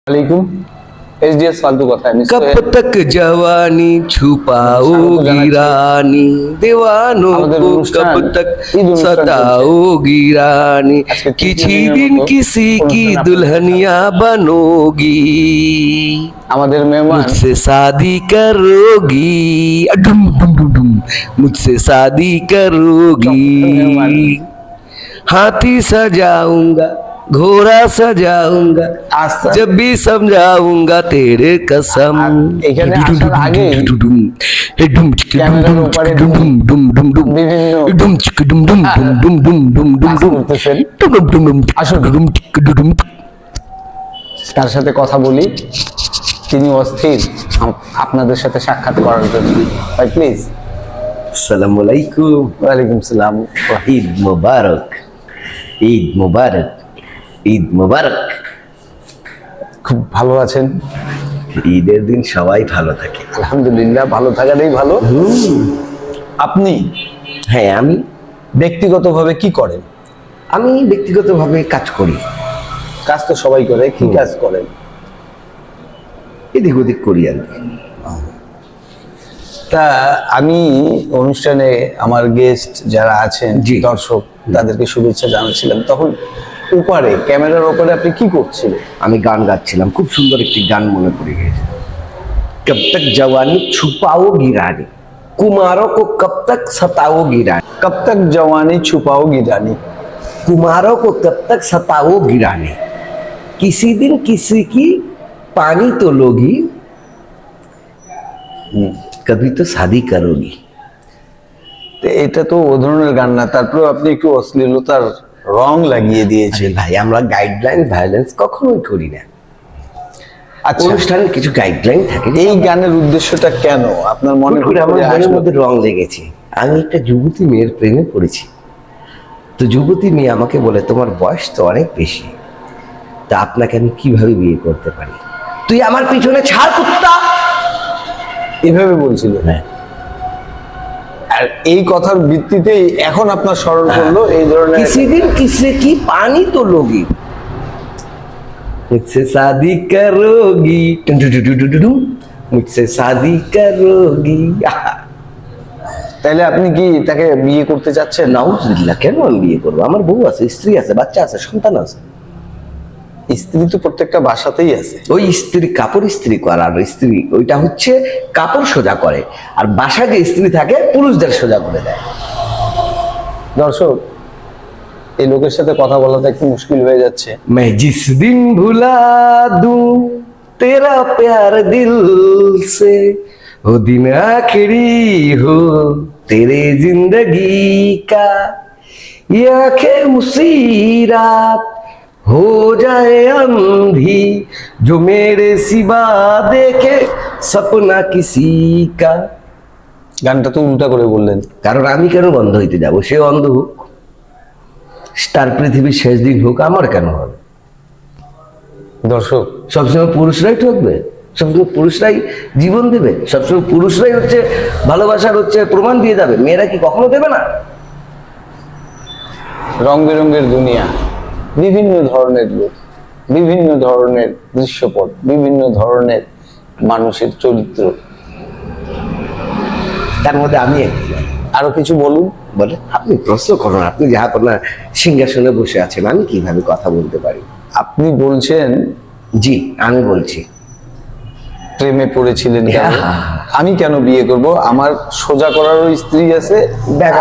वालेकुम एसडीएस फालतू কথা है कब तक जवानी छुपाओगी रानी दीवानों को कब तक सताओगी रानी किसी दिन किसी की दुल्हनिया बनोगी আমাদের মেহমান मुझसे शादी करोगी डुम डुम डुम डुम मुझसे शादी करोगी हाथी सजाऊंगा घोड़ा सजाऊंगा जब भी समझाऊंगा तेरे कसम এখানে আসার আগে ক্যামেরার উপরে বিভিন্ন তার সাথে কথা বলি, তিনি অস্থির আপনাদের সাথে সাক্ষাৎ করার জন্য। ভাই প্লিজ। আসসালামু আলাইকুম। ওয়ালাইকুম সালাম। ঈদ মুবারক, ঈদ মুবারক, ঈদ মুবারক। খুব ভালো আছেন? ঈদের দিন সবাই ভালো থাকে, আলহামদুলিল্লাহ। ভালো থাকাটাই ভালো। আপনি? হ্যাঁ, আমি ব্যক্তিগতভাবে কি করেন? আমি ব্যক্তিগতভাবে কাজ করি। কাজ তো সবাই করে, কি কাজ করেন? এদিক ওদিক করি আর কি। তা আমি অনুষ্ঠানে আমার গেস্ট যারা আছেন, দর্শক, তাদেরকে শুভেচ্ছা জানাচ্ছিলাম, তখন উপরে ক্যামেরার উপরে আপনি কি করছিলেন? আমি গান গাচ্ছিলাম, খুব সুন্দর একটি গান মনে পড়ে গেছে। কব তক জওয়ানি ছুপাওগি রানী কুমারোं को कब तक सताओगी रानी, कब तक जवानी छुपाओगी रानी, कुमारों को कब तक सताओगी रानी, किसी दिन किसी की पानी तो लोगी, कभी तो शादी करोगी। এটা তো ও ধরনের গান না, তারপর আপনি একটু অশ্লীলতার রং লাগিয়ে দিয়েছেন। ভাই, আমরা গাইডলাইন ভায়োলেন্স কখনোই করি না। আচ্ছা, অনুষ্ঠানের কিছু গাইডলাইন থাকে। এই গানের উদ্দেশ্যটা কেন আপনার মনে করে? আমার মনের মধ্যে রং লেগেছে। আমি একটা যুবতী মেয়ের প্রেমে পড়েছি। তো যুবতী মেয়ে আমাকে বলে, তোমার বয়স তো অনেক বেশি, তা আপনাকে আমি কিভাবে বিয়ে করতে পারি? তুই আমার পিছনে ছাড় কুত্তা, এভাবে বলছিল। হ্যাঁ, আর এই কথার ভিত্তিতেই এখন আপনার স্মরণ করলো এই ধরনের किसी दिन किसी की पानी तो लोगी, मुझसे शादी करोगी, मुझसे शादी करोगी। তাহলে আপনি কি তাকে বিয়ে করতে চাচ্ছেন? নাউজুবিল্লাহ, কেন আমি বিয়ে করবো? আমার বউ আছে, স্ত্রী আছে, বাচ্চা আছে, সন্তান আছে। স্ত্রী তো প্রত্যেকটা বাসাতেই আছে। ওই স্ত্রী কাপড় ইস্ত্রি করার স্ত্রী, ওইটা হচ্ছে কাপড় সোজা করে, আর বাসায় যে স্ত্রী থাকে পুরুষদের সোজা করে দেয়। দর্শক, এই লোকের সাথে কথা বলাটা একটু মুশকিল হয়ে যাচ্ছে। मैं जिस दिन भुला दूं तेरा प्यार दिल से, वो दिन आखिरी हो तेरे जिंदगी का, ये आंखें उसी रात हो जाए अंधी, जो मेरे सिवा देखे सपना किसी का। গানটা তো উল্টা করে বললেন। কারণ আমি কেন বন্ধ হইতে যাব? সে অন্ধ হোক, তার পৃথিবীর শেষ দিন হোক, আমার কেন হবে? দর্শক, সবসময় পুরুষরাই ঠকবে? সবসময় পুরুষরাই জীবন দেবে? সবসময় পুরুষরাই হচ্ছে ভালোবাসার প্রমাণ দিয়ে যাবে? মেয়েরা কি কখনো দেবে না? রং বেরঙের দুনিয়া, বিভিন্ন ধরনের লোক, বিভিন্ন ধরনের দৃশ্যপট, বিভিন্ন ধরনের মানুষের চরিত্র, তার মধ্যে আমি একজন। আরো কিছু বলুন। বলে, আপনি প্রশ্ন করুন, আপনি যাহা আপনার সিংহাসনে বসে আছেন, আমি কিভাবে কথা বলতে পারি? আপনি বলছেন, জি আমি বলছি, প্রেমে পড়েছিলেন কেন? আমি কেন বিয়ে করব? আমার সোজা করারও স্ত্রী আছে,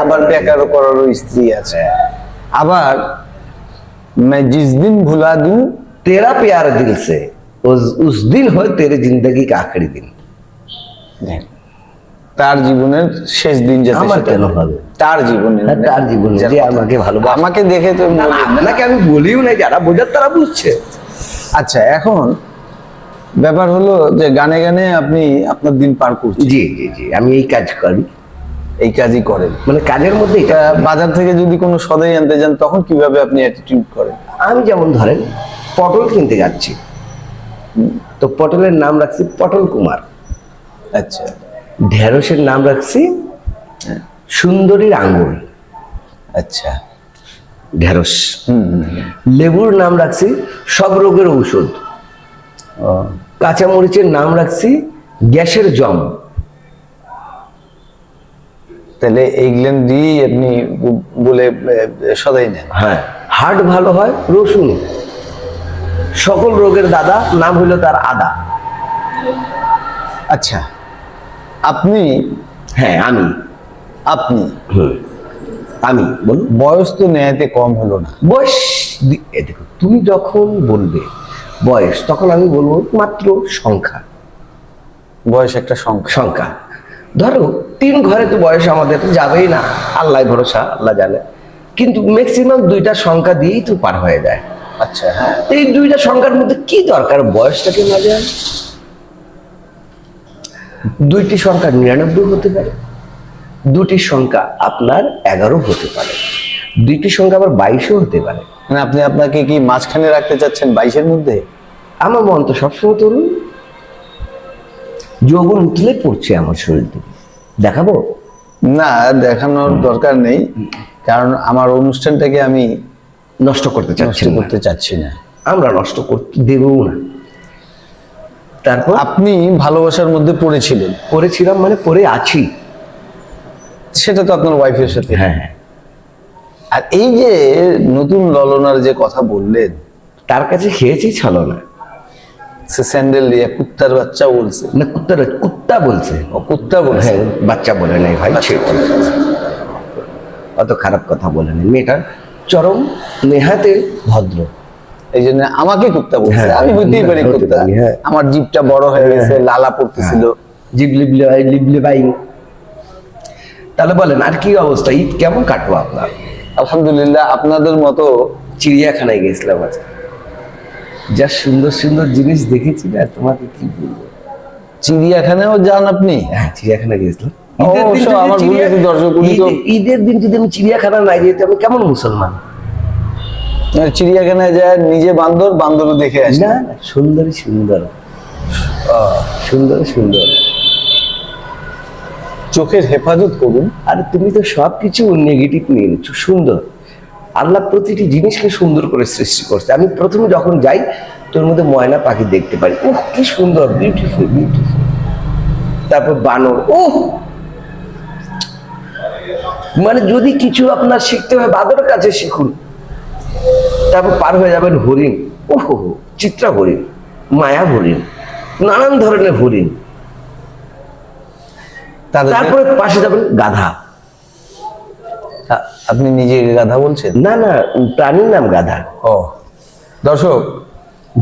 আবার বেকারও করারও স্ত্রী আছে। আবার मैं जिस दिन भुला दूं तेरा प्यार दिल से, उस दिन हो तेरे जिंदगी का आखिरी दिन। তার জীবনের শেষ দিন যাতে আমার কেন হবে? তার জীবনে, তার জীবনে যে আমাকে ভালোবাসে। আমাকে দেখে তো নাকি আমি বলিও নাই, যারা বোঝার তারা বুঝছে। আচ্ছা, এখন ব্যাপার হলো যে গানে গানে আপনি আপনার দিন পার করছেন। জি জি জি, আমি এই কাজ করি, এই কাজই করেন। মানে কাজের মধ্যে এটা। বাজার থেকে যদি কোনো সদাই আনতে যান, তখন কিভাবে আপনি অ্যাটিটিউড করেন? আমি যেমন ধরেন পটল কিনতে যাচ্ছি, তো পটলের নাম রাখছি পটল কুমার। আচ্ছা, ঢেঁড়সের নাম রাখছি সুন্দরীর আঙ্গুল। আচ্ছা, ঢেঁড়স। লেবুর নাম রাখছি সব রোগের ঔষধ। কাঁচামরিচের নাম রাখছি গ্যাসের জম। তাহলে এইগুলেন দিয়েই আপনি বলে সদাই নেন। হ্যাঁ, হার্ট ভালো হয় রসুন। সকল রোগের দাদা, নাম হইল তার আদা। আচ্ছা, আপনি হ্যাঁ আমি আপনি আমি বলুন। বয়স তো নেহাতে কম হলো না। বয়স দেখো, তুমি যখন বলবে বয়স, তখন আমি বলবো মাত্র সংখ্যা। বয়স একটা সংখ্যা। সংখ্যা ধরো 3 ঘরে তো বয়স আমাদের যাবেই না, আল্লাহ ভরসা, আল্লাহ জানে, কিন্তু ম্যাক্সিমাম 2টা সংখ্যা দিয়েই তো পার হয়ে যায়। আচ্ছা, হ্যাঁ। তো এই 2টা সংখ্যার মধ্যে কি দরকার বয়সটাকে না যায়? 2টি সংখ্যা 99 হতে পারে, 2টি সংখ্যা আপনার 11 হতে পারে, 2টি সংখ্যা আবার 22ও হতে পারে। মানে আপনি আপনাকে কি মাঝখানে রাখতে চাচ্ছেন 22-এর মধ্যে? আমার মন তো সবসময় তরুণ, যৌবন উতলে পড়ছে আমার শরীর থেকে। দেখাবো না, দেখানোর দরকার নেই, কারণ আমার অনুষ্ঠানটাকে আমি নষ্ট করতে নষ্ট চাচ্ছি না। করতে চাচ্ছি না। আমরা নষ্ট করতে দেবও না। তারপর আপনি ভালোবাসার মধ্যে পড়েছিলেন, পড়েছিলাম মানে পড়ে আছি। সেটা তো আপনার ওয়াইফের সাথে। হ্যাঁ হ্যাঁ, আর এই যে নতুন ললনার যে কথা বললেন, তার কাছে খেয়েছি ছলো না। সে স্যান্ডেল দিয়ে কুত্তার বাচ্চা বলছে। না, কুত্তা বলছে। ও কুত্তা বলছে। হ্যাঁ, বাচ্চা বলে নাই ভাই, ছেড়ে দিন। অত খারাপ কথা বলে নাই। মেয়েটার চরম নেহাতে ভদ্র, এই জন্য আমাকে কুত্তা বলছে। হ্যাঁ, আমি হইতেই পারি হতে কুত্তা। পারি, হ্যাঁ। আমার জিভটা বড় হয়ে গেছে, লালা পড়তেছিল। জিভ লিবলে বাই। তাহলে বলেন আর কি অবস্থা, ঈদ কেমন কাটবো আপনার? আলহামদুলিল্লাহ, আপনাদের মতো চিড়িয়াখানায় গেছিলাম আজকে, যা সুন্দর সুন্দর জিনিস দেখেছি না, তোমাকে কি বলবো। চিড়িয়াখানায়ও যান আপনি? হ্যাঁ, চিড়িয়াখানায় গেছিলাম। অবশ্য আমার ভুল হয়েছে, দর্শক, উনি তো ঈদের দিন যদি আমি চিড়িয়াখানা না যেতে, আমি কেমন মুসলমান? চিড়িয়াখানায় যায় নিজে বান্দর, বান্দরও দেখে আসে। না না, সুন্দরী সুন্দর, সুন্দর সুন্দর। চোখের হেফাজত করুন। আর তুমি তো সবকিছু নেগেটিভ নিয়ে নিচ্ছ। সুন্দর, আল্লাহ প্রতিটি জিনিসকে সুন্দর করে সৃষ্টি করছে। আমি প্রথমে যখন যাই, তোর মধ্যে ময়না পাখি দেখতে পারি, ওহ কি সুন্দর, বিউটিফুল বিউটিফুল। তারপর বানর, ওহ, মানে যদি কিছু আপনার শিখতে হয় বাঁদরের কাছে শিখুন। তারপর পার হয়ে যাবেন হরিণ, ওহো, চিত্রা হরিণ, মায়া হরিণ, নানান ধরনের হরিণ। তারপরে পাশে যাবেন গাধা। আপনি নিজে গাধা বলছেন? না না, প্রাণীর নাম গাধা। ও দর্শক,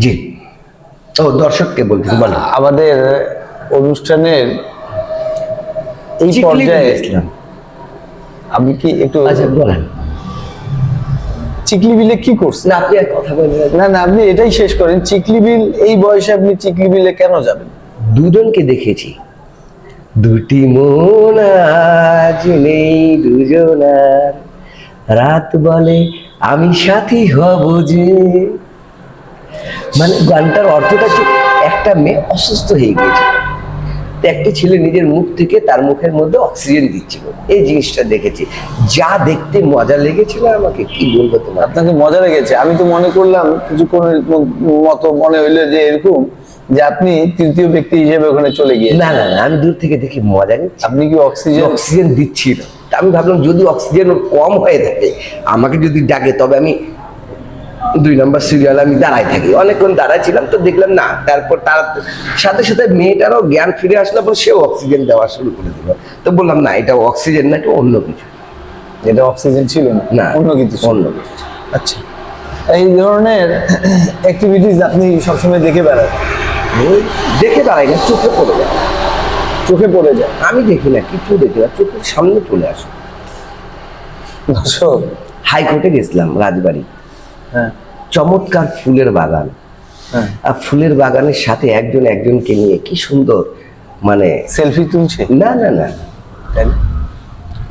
জি, ও দর্শককে বলছি, বলো। আমাদের অনুষ্ঠানের এই চিকলি পর্যায়ে গেছিলাম। আপনি কি একটু আচ্ছা বলেন। চিকলি বিলে কি করছেন? না, আপনি আর কথা বলবেন না। না না, আপনি এটাই শেষ করেন। চিকলি বিল, এই বয়সে আপনি চিকলি বিলে কেন যাবেন? দুজনকে দেখেছি, দুটি মন আজ নেই দুজনার, রাত বলে আমি সাথী হব যে। মানে গানটার অর্থটা কি, একটা মেয়ে অসুস্থ হয়ে গেছে, তো একটা ছেলে নিজের মুখ থেকে তার মুখের মধ্যে অক্সিজেন দিচ্ছিল। এই জিনিসটা দেখেছি, যা দেখতে মজা লেগেছিল আমাকে, কি বলবো তোমার। আপনাকে মজা লেগেছে? আমি তো মনে করলাম কিছুক্ষণের মতো মনে হইলো যে এরকম যে আপনি তৃতীয় ব্যক্তি হিসেবে ওখানে চলে গিয়ে। না না না, আমি দূর থেকে দেখি মজা নিচ্ছি। আপনি কি অক্সিজেন অক্সিজেন দিচ্ছিল, তা আমি ভাবলাম যদি অক্সিজেন কম হয়ে থাকে, আমাকে যদি ডাকে, তবে আমি 2 নম্বর সিরিয়ালে আমি দাঁড়ায় থাকি। অনেকক্ষণ দাঁড়ায় ছিলাম, তো দেখলাম না। তারপর তার সাথে সাথে মেয়েটারও জ্ঞান ফিরে আসলো, পর সেও অক্সিজেন দেওয়া শুরু করে দিল। তো বললাম না, এটা অক্সিজেন না, এটা অন্য কিছু। এটা অক্সিজেন ছিল না, অন্য কিছু ছিল। অন্য কিছু। আচ্ছা, এই ধরনের অ্যাক্টিভিটিস আপনি সবসময় দেখে বেড়ান? ওই দেখে দাঁড়াই না, চোখে পড়ে যায়। চোখে পড়ে যায়? আমি দেখি না, কিছু দেখি না, চোখের সামনে চলে আসে। দর্শক, হাইকোর্টে গেছিলাম, রাজবাড়ি, হ্যাঁ চমৎকার ফুলের বাগান। হ্যাঁ, আর ফুলের বাগানের সাথে একজন একজনকে নিয়ে কি সুন্দর, মানে সেলফি তুলছে? না না না, তাই?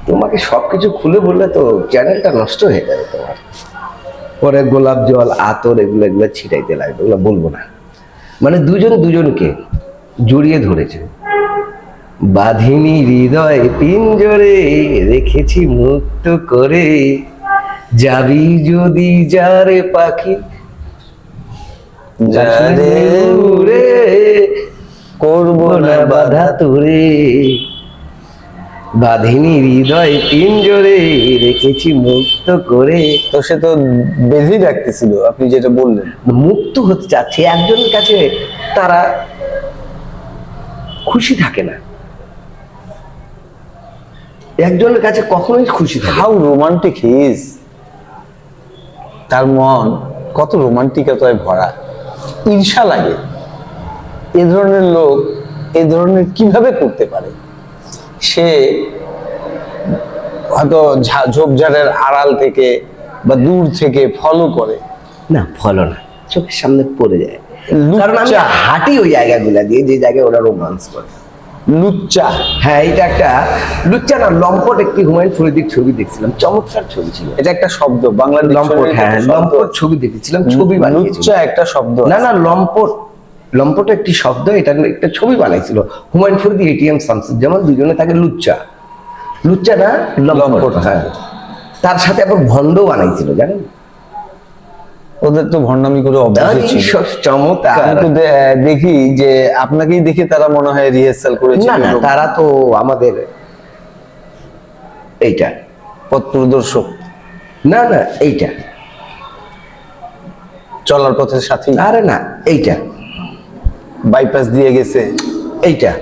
তোমাকে সবকিছু খুলে বললে তো চ্যানেলটা নষ্ট হয়ে যাবে তোমার। পরে গোলাপ জল, আতর, এগুলো এগুলো ছিটাইতে লাগবে, ওগুলো বলবো না। মানে দুজন দুজনকে জড়িয়ে ধরেছে। বাঁধিনি হৃদয় পিঞ্জরে, রেখেছি মুক্ত করে, যাবি যদি যারে পাখি, যারে উড়ে না বাধা তোরে, বাঁধিনি হৃদয় পিঞ্জরে, রেখেছি মুক্ত করে। তো সে তো বেঁধেই রাখতেছিল, আপনি যেটা বললেন। মুক্ত হতে চাচ্ছে একজনের কাছে, তারা খুশি থাকে না, একজনের কাছে কখনোই খুশি থাকে না। হাউ রোমান্টিক হিজ, তার মন কত রোমান্টিকতায় ভরা। ঈর্ষা লাগে, এ ধরনের লোক এ ধরনের কিভাবে করতে পারে। সে হয়তো ঝোপঝাড়ের আড়াল থেকে বা দূর থেকে ফলো করে, না ফলো না, চোখের সামনে পড়ে যায়। লুচ্চা। কারণ আমি হাঁটি ওই জায়গাগুলা দিয়ে, যে জায়গায় ওরা রোমান্স করে। লুচ্চা। হ্যাঁ, এটা একটা লুচ্চা না, লম্পট একটি হুমায়ুন ফরিদির ছবি দেখছিলাম, চমৎকার ছবি ছিল। এটা একটা শব্দ, বাংলা লম্পট, ডিকশনারিতে হ্যাঁ একটা শব্দ লম্পট আছে। ছবি দেখেছিলাম, ছবি বানিয়েছিল। লুচ্চা একটা শব্দ না আছে। না, লম্পট, লম্পট একটি শব্দ, এটা একটা ছবি বানাইছিল হুমায়ুন ফরিদি, এটিএম শামসুজ্জামান, দুজনে থাকে লুচ্চা। লুচ্চা না লম্পট, হ্যাঁ। তার সাথে আবার ভণ্ড বানাইছিল, জানেন? ওদের তো ভণ্ডামি করে অভ্যাস ছিল। চমৎকার। আমি তো দেখি যে আপনাকেই দেখে তারা মনে হয় রিহার্সাল করেছিল। না না, তারা তো আমাদের এইটা পথ প্রদর্শক, না না, এইটা চলার পথের সাথী। আরে না, এইটা বাইপাস দিয়ে গেছে এইটা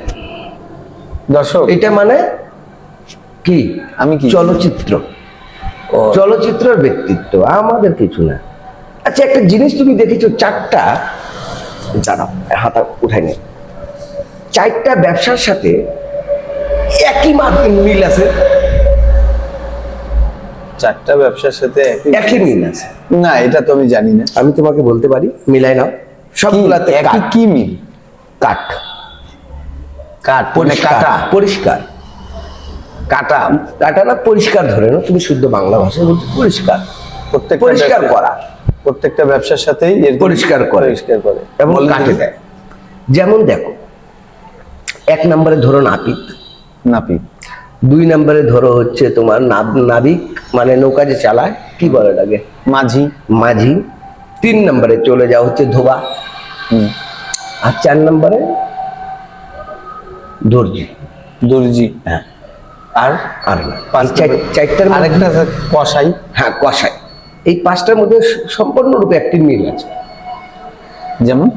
দর্শক। এটা মানে কি, আমি কি চলচ্চিত্র, ও, চলচ্চিত্রের ব্যক্তিত্ব, আমাদের কিছু না। আচ্ছা, একটা জিনিস তুমি দেখেছো, চারটা, দাঁড়াও হাতা উঠাই নে, চারটা ব্যবসার সাথে একই মিল আছে, চারটা ব্যবসার সাথে একই মিল আছে। না, এটা তো আমি জানি না। আমি তোমাকে বলতে পারি, মিলাই নাও। সবগুলাতে একই কাঠ, কি মিল? কাঠ, কাঠ মানে পরিষ্কার, কাটা, পরিষ্কার, কাটা। কাটা না, পরিষ্কার ধরে নাও, তুমি শুদ্ধ বাংলা ভাষায় বলছো পরিষ্কার, প্রত্যেকটা পরিষ্কার ব্যবসা- করা, প্রত্যেকটা ব্যবসার সাথেই পরিষ্কার করে, পরিষ্কার করে এবং বলেন কাটে দেখি। দেয়। যেমন দেখো, এক নম্বরে ধরো নাপিত, নাপিত। 2 নম্বরে ধরো হচ্ছে তোমার নাবিক, মানে নৌকা যে চালায়, কি বলে এটাকে, মাঝি। মাঝি। 3 নম্বরে চলে যাও হচ্ছে ধোবা, হুম। আর 4 নম্বরে দর্জি। দর্জি। হ্যাঁ, আর আর না, পাঁচ চারটার মধ্যে- আরেকটা আছে কসাই। হ্যাঁ, কসাই। এই 5টার মধ্যে সম্পূর্ণরূপে একটি মিল আছে। যেমন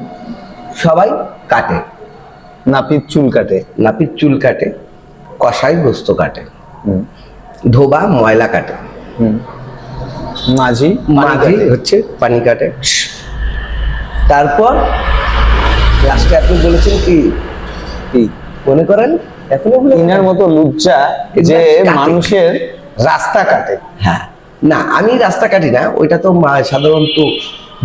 সবাই কাটে, নাপিত চুল কাটে, নাপিত চুল কাটে, কসাই গোস্ত কাটে, হুম, ধোবা ময়লা কাটে, হুম, মাঝি মাঝি হচ্ছে পানি কাটে। তারপর লাস্টে আপনি বলেছেন কি, কি মনে করেন এখনো বলে ইনার মতো লুচ্চা যে কাটে। মানুষের রাস্তা কাটে। হ্যাঁ, না আমি রাস্তা কাটি না, ওইটা তো সাধারণত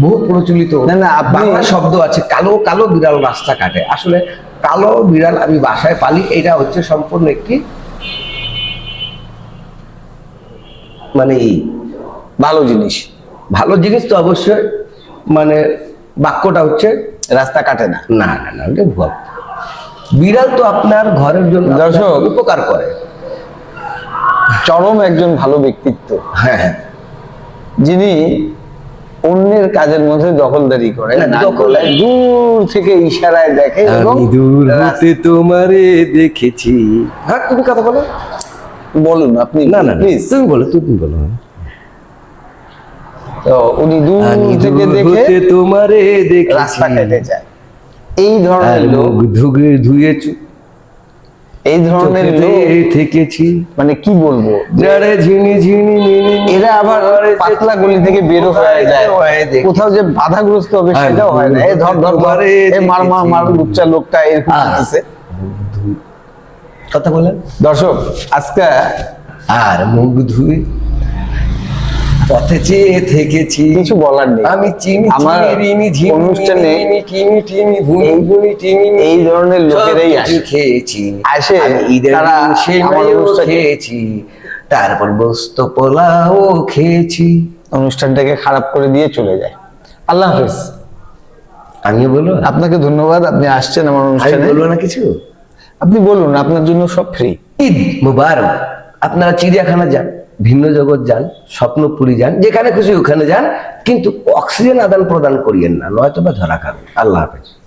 বহু প্রচলিত না, না, আপনি- বাংলা শব্দ আছে, কালো কালো বিড়াল রাস্তা কাটে। আসলে কালো বিড়াল আমি বাসায় পালি, এটা হচ্ছে সম্পূর্ণ একটি মানে ভালো জিনিস। ভালো জিনিস তো অবশ্যই, মানে বাক্যটা হচ্ছে রাস্তা কাটে না। না না না, ওটা ভুয়া। বিড়াল তো আপনার ঘরের জন্য দর্শক, আপনার উপকার করে। চরম একজন ভালো ব্যক্তিত্ব, হ্যাঁ হ্যাঁ, যিনি অন্যের কাজের মধ্যে দখলদারি করে না, না, দখল- করলে দূর থেকে ইশারায় দেখে এবং আমি দূর হতে তোমারে দেখেছি। হ্যাঁ, তুমি কথা বলো। বলুন আপনি। না না প্লিজ। তুমি বলো, তুমি বলো। তো উনি দূর আমি থেকে দূর দেখে হতে তোমারে দেখেছি, রাস্তা কেটে যায়। এই আর ধরনের লোক, মুখ ধুয়েছি, এই ধরনের লোক থেকেছি, মানে কি বলবো, যারে ঝিনি ঝিনি মিনি, এরা আবার পাতলা গলি থেকে বেরো হয়ে যায়, কোথাও যে বাধাগ্রস্ত হবে হ্যাঁ, সেটাও হয় না। এই ধর ধর ধর, এই মার মার মার, দেখেছি। লুচ্চা লোকটা এরকম আছে। কথা বলেন। দর্শক, আজকে আর মুখ ধুয়ে পথে চেয়ে থেকেছি, কিছু বলার নেই। আমি চিনি আমার চিনি ঝিনি অনুষ্ঠানে মিনি টিমি টিমি ভুনি ভুনি টিমি এই ধরনের লোকেরাই সব আসে। কিছু খেয়েছি, আসে, আমি ঈদের তারা দিন আমার সেমাইও অনুষ্ঠানে- খেয়েছি, তারপর গোস্ত পোলাও খেয়েছি। অনুষ্ঠানটাকে খারাপ করে দিয়ে চলে যায়। আল্লাহ হাফেজ। আমি বলবো, আপনাকে ধন্যবাদ, আপনি আসছেন আমার আমি অনুষ্ঠানে। বলবো না কিছু। আপনি বলুন, আপনার জন্য সব ফ্রি। ঈদ মুবারক। আপনারা চিড়িয়াখানা যান, ভিন্ন জগৎ যান, স্বপ্নপুরী যান, যেখানে খুশি ওখানে যান, কিন্তু অক্সিজেন আদান প্রদান করিয়েন না, নয়তো বা ধরা খাবেন। আল্লাহ হাফেজ।